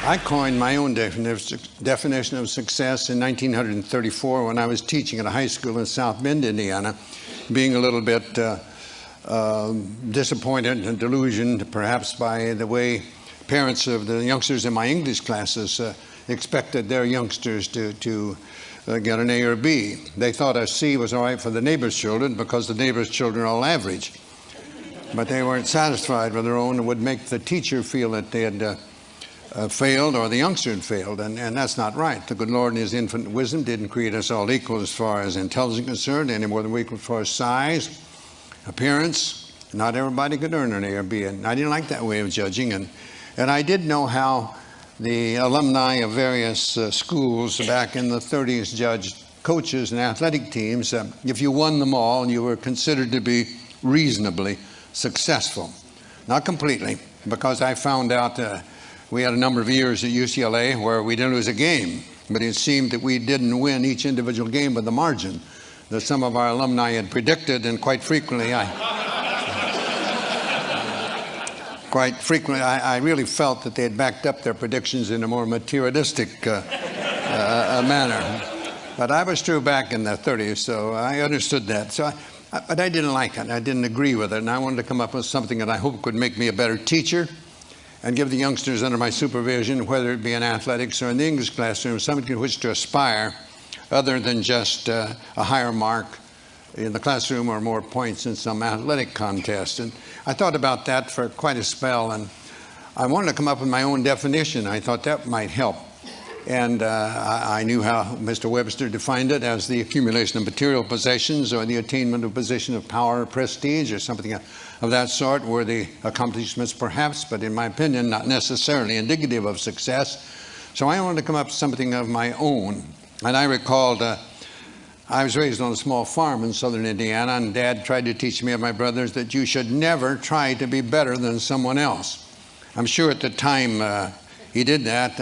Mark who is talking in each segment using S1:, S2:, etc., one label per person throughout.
S1: I coined my own definition of success in 1934 when I was teaching at a high school in South Bend, Indiana, being a little bit disappointed and delusioned perhaps by the way parents of the youngsters in my English classes expected their youngsters to get an A or B. They thought a C was all right for the neighbor's children because the neighbor's children are all average. But they weren't satisfied with their own and would make the teacher feel that they had failed or the youngster had failed, and that's not right. The good Lord in His infinite wisdom didn't create us all equal as far as intelligence is concerned, any more than we're equal as far as size, appearance. Not everybody could earn an A or B, and I didn't like that way of judging, and I did know how the alumni of various schools back in the 30s judged coaches and athletic teams. If you won them all, you were considered to be reasonably successful. Not completely, because I found out we had a number of years at UCLA where we didn't lose a game, but it seemed that we didn't win each individual game by the margin that some of our alumni had predicted, and quite frequently I really felt that they had backed up their predictions in a more materialistic manner. But I was true back in the 30s, so I understood that. But I didn't like it. I didn't agree with it, and I wanted to come up with something that I hope could make me a better teacher and give the youngsters under my supervision, whether it be in athletics or in the English classroom, something to which to aspire other than just a higher mark in the classroom or more points in some athletic contest. And I thought about that for quite a spell, and I wanted to come up with my own definition. I thought that might help. And I knew how Mr. Webster defined it as the accumulation of material possessions or the attainment of a position of power or prestige or something of that sort, worthy accomplishments perhaps, but in my opinion, not necessarily indicative of success. So I wanted to come up with something of my own. And I recalled I was raised on a small farm in southern Indiana, and Dad tried to teach me and my brothers that you should never try to be better than someone else. I'm sure at the time he did that.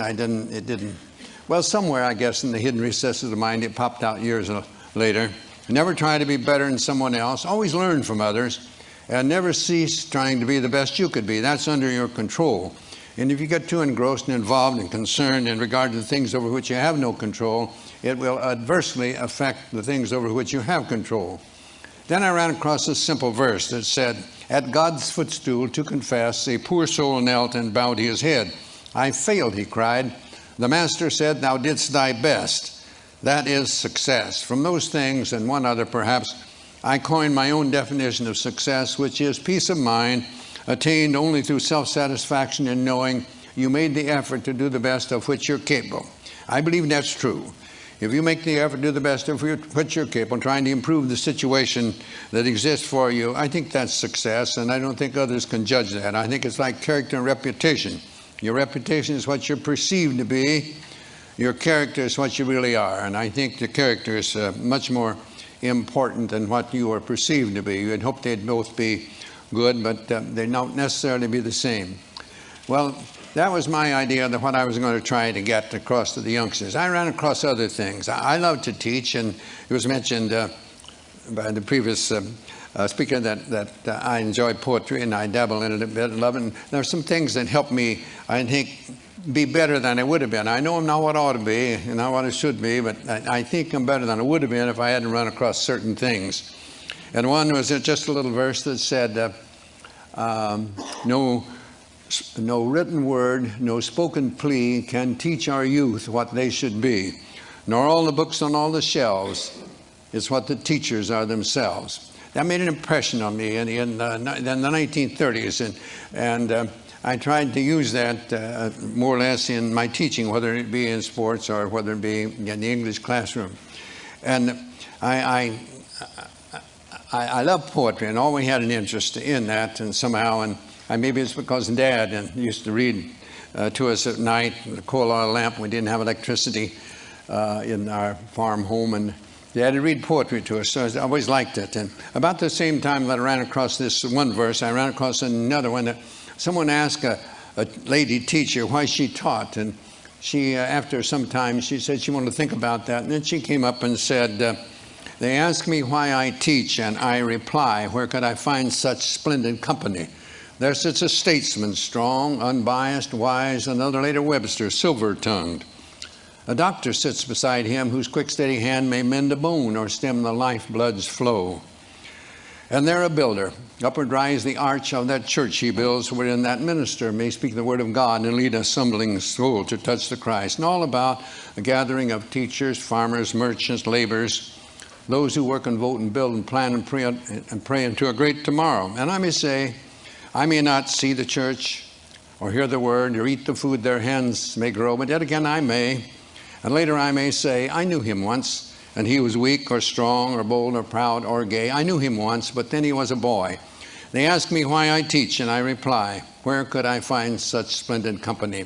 S1: Well, somewhere, I guess, in the hidden recesses of the mind, it popped out years later. Never try to be better than someone else. Always learn from others, and never cease trying to be the best you could be. That's under your control. And if you get too engrossed and involved and concerned in regard to the things over which you have no control, it will adversely affect the things over which you have control. Then I ran across this simple verse that said, "At God's footstool to confess, a poor soul knelt and bowed his head. 'I failed,' he cried. 'The Master said, thou didst thy best.' That is success." From those things and one other perhaps, I coined my own definition of success, which is peace of mind attained only through self-satisfaction in knowing you made the effort to do the best of which you're capable. I believe that's true. If you make the effort to do the best of which you're capable, trying to improve the situation that exists for you, I think that's success, and I don't think others can judge that. I think it's like character and reputation. Your reputation is what you're perceived to be. Your character is what you really are. And I think the character is much more important than what you are perceived to be. You'd hope they'd both be good, but they don't necessarily be the same. Well, that was my idea of what I was going to try to get across to the youngsters. I ran across other things. I love to teach, and it was mentioned by the previous speaker that I enjoy poetry, and I dabble in it a bit and love it. And there are some things that help me, I think, be better than I would have been. I know I'm not what I ought to be and not what I should be, but I think I'm better than I would have been if I hadn't run across certain things. And one was just a little verse that said, no written word, no spoken plea can teach our youth what they should be, nor all the books on all the shelves. It's what the teachers are themselves. That made an impression on me in the 1930s, and I tried to use that more or less in my teaching, whether it be in sports or whether it be in the English classroom. And I love poetry and always had an interest in that, and somehow, and maybe it's because Dad used to read to us at night with a coal oil lamp. We didn't have electricity in our farm home, and They had to read poetry to us, so I always liked it. And about the same time that I ran across this one verse, I ran across another one that someone asked a lady teacher why she taught. And she, after some time, she said she wanted to think about that. And then she came up and said, they ask me why I teach, and I reply, where could I find such splendid company? There sits a statesman, strong, unbiased, wise, another later Webster, silver-tongued. A doctor sits beside him whose quick, steady hand may mend a bone or stem the lifeblood's flow. And there a builder, upward rise the arch of that church he builds, wherein that minister may speak the word of God and lead a stumbling soul to touch the Christ. And all about a gathering of teachers, farmers, merchants, laborers, those who work and vote and build and plan and pray into a great tomorrow. And I may say, I may not see the church or hear the word or eat the food their hands may grow, but yet again I may. And later I may say, I knew him once, and he was weak or strong or bold or proud or gay. I knew him once, but then he was a boy. They ask me why I teach, and I reply, where could I find such splendid company?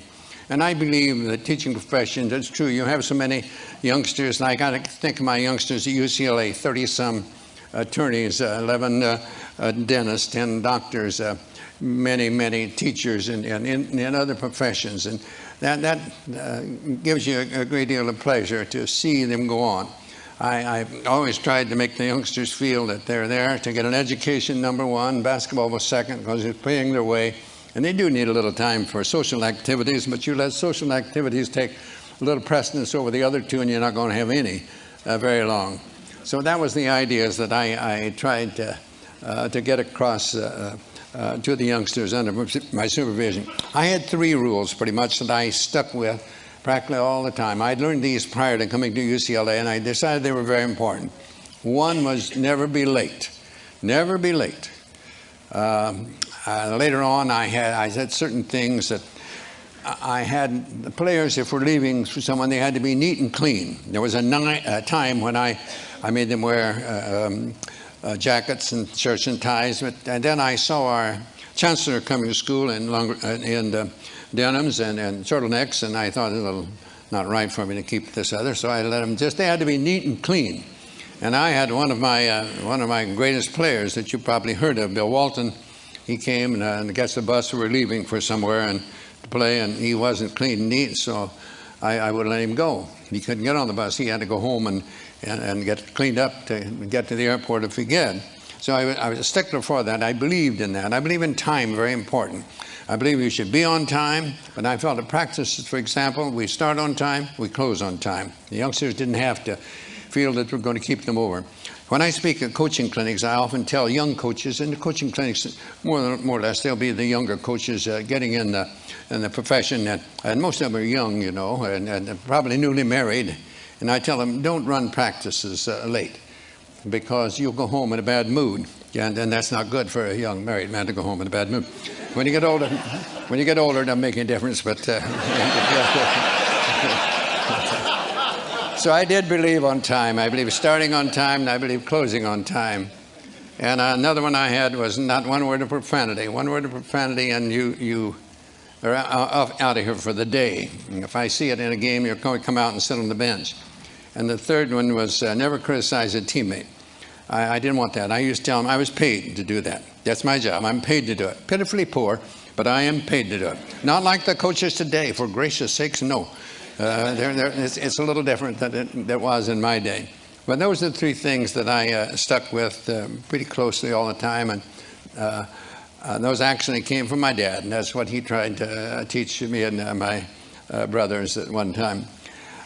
S1: And I believe the teaching profession, that's true. You have so many youngsters, and I got to think of my youngsters at UCLA, 30-some attorneys, 11 dentists, 10 doctors, many teachers in other professions. And that gives you a great deal of pleasure to see them go on. I've always tried to make the youngsters feel that they're there to get an education, number one. Basketball was second because it's paying their way. And they do need a little time for social activities, but you let social activities take a little precedence over the other two, and you're not going to have any very long. So that was the ideas that I tried to get across to the youngsters under my supervision. I had 3 rules pretty much that I stuck with practically all the time. I'd learned these prior to coming to UCLA, and I decided they were very important. One was never be late. Never be late. Later on, I had certain things that I had the players, if we're leaving for someone, they had to be neat and clean. There was a time when I made them wear jackets and shirts and ties, and then I saw our chancellor coming to school in denims and turtlenecks, and I thought it was a little not right for me to keep this other, so I let them they had to be neat and clean. And I had one of my greatest players that you probably heard of, Bill Walton. He came and gets the bus. We were leaving for somewhere and to play, and he wasn't clean and neat, so I would let him go. He couldn't get on the bus. He had to go home and get cleaned up to get to the airport if he could. So I was a stickler for that. I believed in that. I believe in time, very important. I believe we should be on time, but I felt the practice, for example, we start on time, we close on time. The youngsters didn't have to feel that we're going to keep them over. When I speak at coaching clinics, I often tell young coaches, in the coaching clinics, more or less, they'll be the younger coaches getting in the profession, and most of them are young, you know, and probably newly married. And I tell them, don't run practices late, because you'll go home in a bad mood, and that's not good for a young married man to go home in a bad mood. When you get older, it doesn't make any difference. But so I did believe on time. I believe starting on time, and I believe closing on time. And another one I had was not one word of profanity. One word of profanity, and you are out of here for the day. And if I see it in a game, you're going to come out and sit on the bench. And the third one was never criticize a teammate. I didn't want that. I used to tell them I was paid to do that. That's my job. I'm paid to do it. Pitifully poor, but I am paid to do it. Not like the coaches today, for gracious sakes, no. It's a little different than it was in my day. But those are the 3 things that I stuck with pretty closely all the time. And those actually came from my dad, and that's what he tried to teach me and my brothers at one time.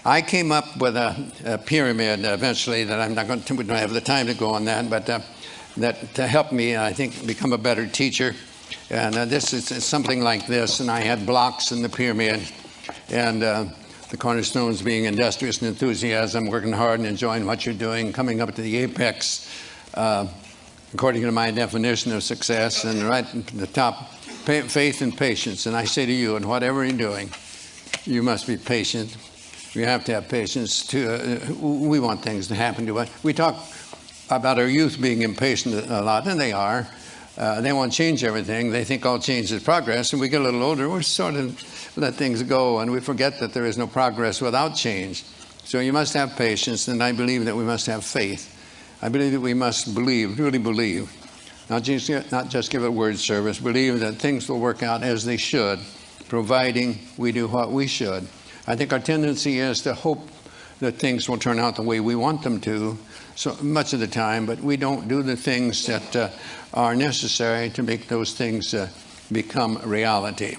S1: I came up with a pyramid eventually that we don't have the time to go on that, but that to help me, I think, become a better teacher. And this is something like this, and I had blocks in the pyramid, and the cornerstones being industrious and enthusiasm, working hard and enjoying what you're doing, coming up to the apex, according to my definition of success, and right at the top, faith and patience. And I say to you, in whatever you're doing, you must be patient. You have to have patience. We want things to happen to us. We talk about our youth being impatient a lot, and they are. They want to change everything. They think all change is progress, and we get a little older, we sort of let things go, and we forget that there is no progress without change. So you must have patience, and I believe that we must have faith. I believe that we must believe, really believe, not just give it word service, believe that things will work out as they should, providing we do what we should. I think our tendency is to hope that things will turn out the way we want them to so much of the time, but we don't do the things that are necessary to make those things become reality.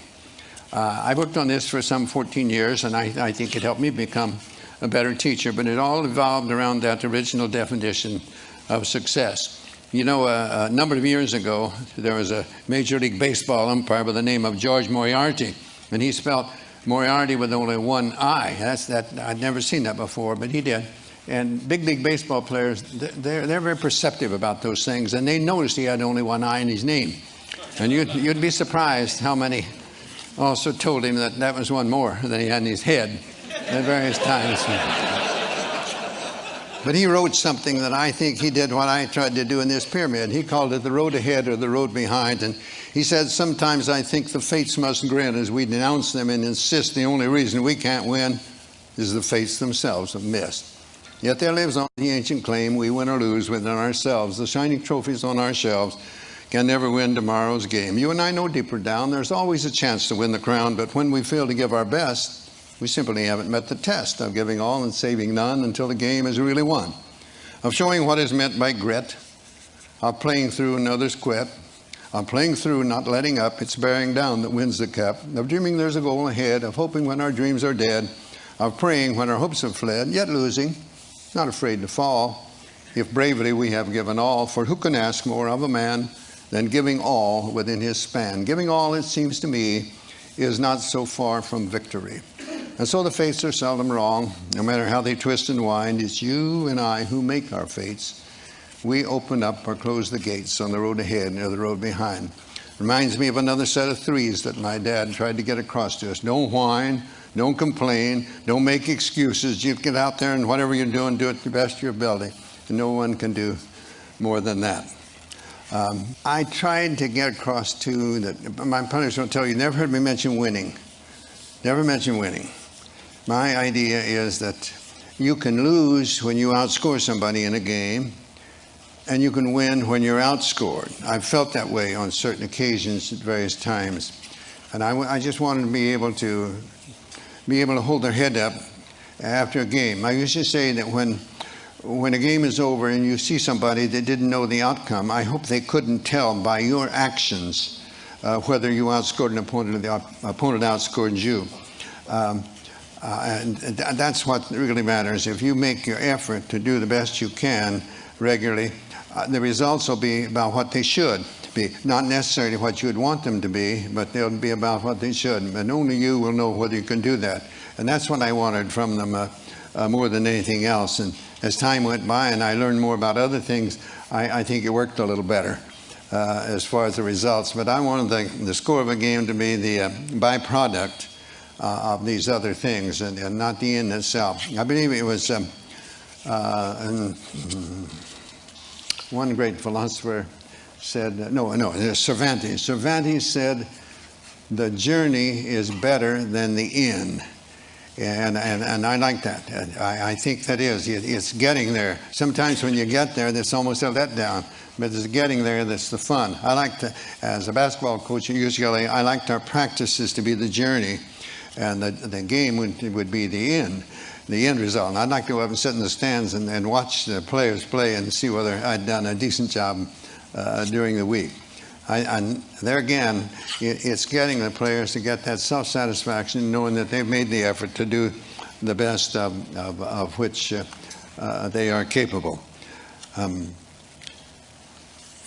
S1: I worked on this for some 14 years, and I think it helped me become a better teacher, but it all evolved around that original definition of success. You know, a number of years ago, there was a Major League Baseball umpire by the name of George Moriarty, and he spelled Moriarty with only one I. I'd never seen that before, but he did. And big league baseball players, they're very perceptive about those things, and they noticed he had only one I in his name. And you'd be surprised how many also told him that that was one more than he had in his head at various times. But he wrote something that I think he did what I tried to do in this pyramid. He called it the road ahead or the road behind. And he said, sometimes I think the fates must grin as we denounce them and insist the only reason we can't win is the fates themselves have missed. Yet there lives on the ancient claim, we win or lose within ourselves. The shining trophies on our shelves can never win tomorrow's game. You and I know deeper down there's always a chance to win the crown, but when we fail to give our best, we simply haven't met the test of giving all and saving none until the game is really won, of showing what is meant by grit, of playing through and others quit, of playing through, not letting up, it's bearing down that wins the cup, of dreaming there's a goal ahead, of hoping when our dreams are dead, of praying when our hopes have fled, yet losing, not afraid to fall, if bravely we have given all, for who can ask more of a man than giving all within his span? Giving all, it seems to me, is not so far from victory. And so the fates are seldom wrong. No matter how they twist and wind, it's you and I who make our fates. We open up or close the gates on the road ahead or the road behind. Reminds me of another set of threes that my dad tried to get across to us. Don't whine, don't complain, don't make excuses. You get out there and whatever you're doing, do it to the best of your ability. And no one can do more than that. I tried to get across to that. My punish will tell you, never heard me mention winning. Never mention winning. My idea is that you can lose when you outscore somebody in a game, and you can win when you're outscored. I've felt that way on certain occasions at various times. And I just wanted to be able to hold their head up after a game. I used to say that when a game is over and you see somebody that didn't know the outcome, I hope they couldn't tell by your actions whether you outscored an opponent or the opponent outscored you. And that's what really matters. If you make your effort to do the best you can regularly, the results will be about what they should be. Not necessarily what you would want them to be, but they'll be about what they should. And only you will know whether you can do that. And that's what I wanted from them more than anything else. And as time went by and I learned more about other things, I think it worked a little better as far as the results. But I wanted the score of a game to be the byproduct of these other things and not the end itself. I believe it was one great philosopher said, Cervantes. Cervantes said, the journey is better than the end. And I like that. I think that is. It's getting there. Sometimes when you get there, that's almost a letdown. But it's getting there that's the fun. I like to, as a basketball coach at UCLA, I liked our practices to be the journey. And the game would be the end result. And I'd like to go up and sit in the stands and watch the players play and see whether I'd done a decent job during the week. And there again, it's getting the players to get that self-satisfaction, knowing that they've made the effort to do the best of which they are capable.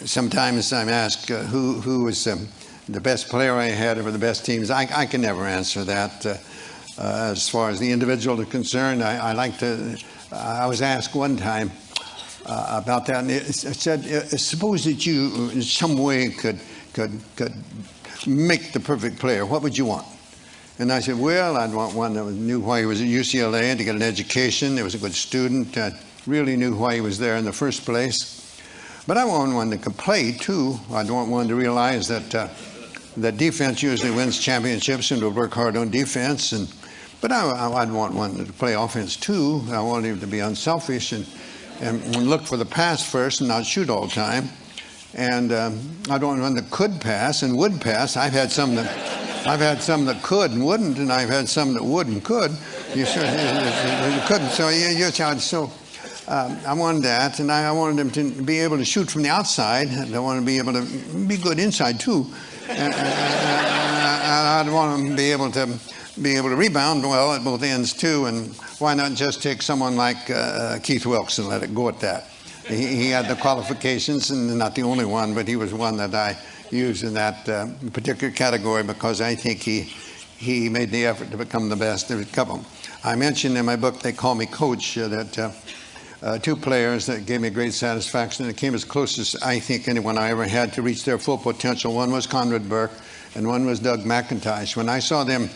S1: Sometimes I'm asked who was the best player I had over the best teams. I can never answer that. As far as the individual is concerned, I was asked one time about that, and it said, suppose that you in some way could make the perfect player, what would you want? And I said, well, I'd want one that knew why he was at UCLA and to get an education. He was a good student, really knew why he was there in the first place. But I want one that could play too. I'd want one to realize that defense usually wins championships and to work hard on defense. But I'd want one to play offense too. I want him to be unselfish and look for the pass first and not shoot all the time. And I'd want one that could pass and would pass. I've had some that could and wouldn't, and I've had some that would and could. You couldn't. So I wanted that, and I wanted him to be able to shoot from the outside, and I wanted to be able to be good inside too. And I'd want him to be able to rebound well at both ends too. And why not just take someone like Keith Wilkes and let it go at that? He had the qualifications, and not the only one, but he was one that I used in that particular category because I think he made the effort to become the best of a couple. I mentioned in my book, They Call Me Coach, that two players that gave me great satisfaction, and it came as close as I think anyone I ever had to reach their full potential. One was Conrad Burke, and one was Doug McIntosh. When I saw them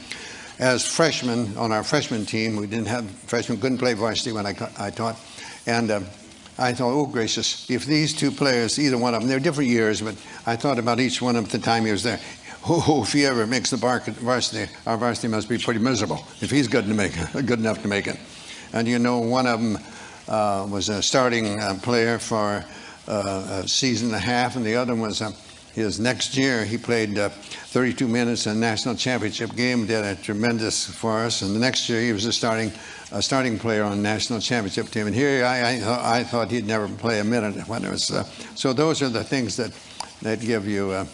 S1: as freshmen on our freshman team, we didn't have freshmen, couldn't play varsity when I taught, and I thought, oh gracious, if these two players, either one of them, they're different years, but I thought about each one of them at the time he was there. Oh, if he ever makes the varsity, our varsity must be pretty miserable if he's good enough to make it. And you know, one of them was a starting player for a season and a half, and the other one was his next year. He played 32 minutes in a national championship game, did a tremendous for us. And the next year he was a starting player on a national championship team. And here I thought he'd never play a minute when it was. So those are the things that give you a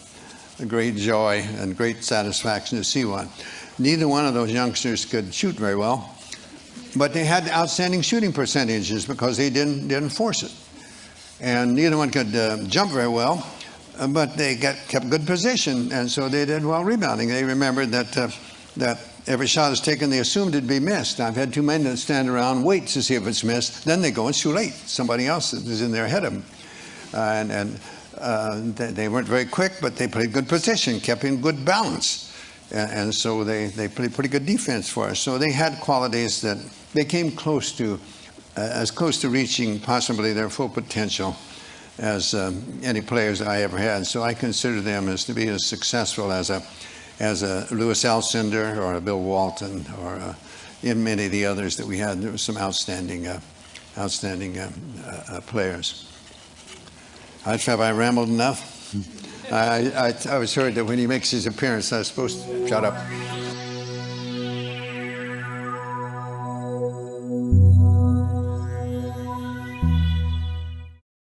S1: great joy and great satisfaction to see one. Neither one of those youngsters could shoot very well, but they had outstanding shooting percentages because they didn't force it. And neither one could jump very well, but they kept good position, and so they did well rebounding. They remembered that every shot is taken, they assumed it'd be missed. I've had too many that stand around, wait to see if it's missed, then they go, it's too late. Somebody else is in there ahead of them. They weren't very quick, but they played good position, kept in good balance. And so they played pretty good defense for us. So they had qualities that they came close to, as close to reaching possibly their full potential as any players I ever had. So I consider them as to be as successful as a Louis Alcindor or a Bill Walton or in many of the others that we had. There were some outstanding players. Have I rambled enough? I was heard that when he makes his appearance, I was supposed to shut up.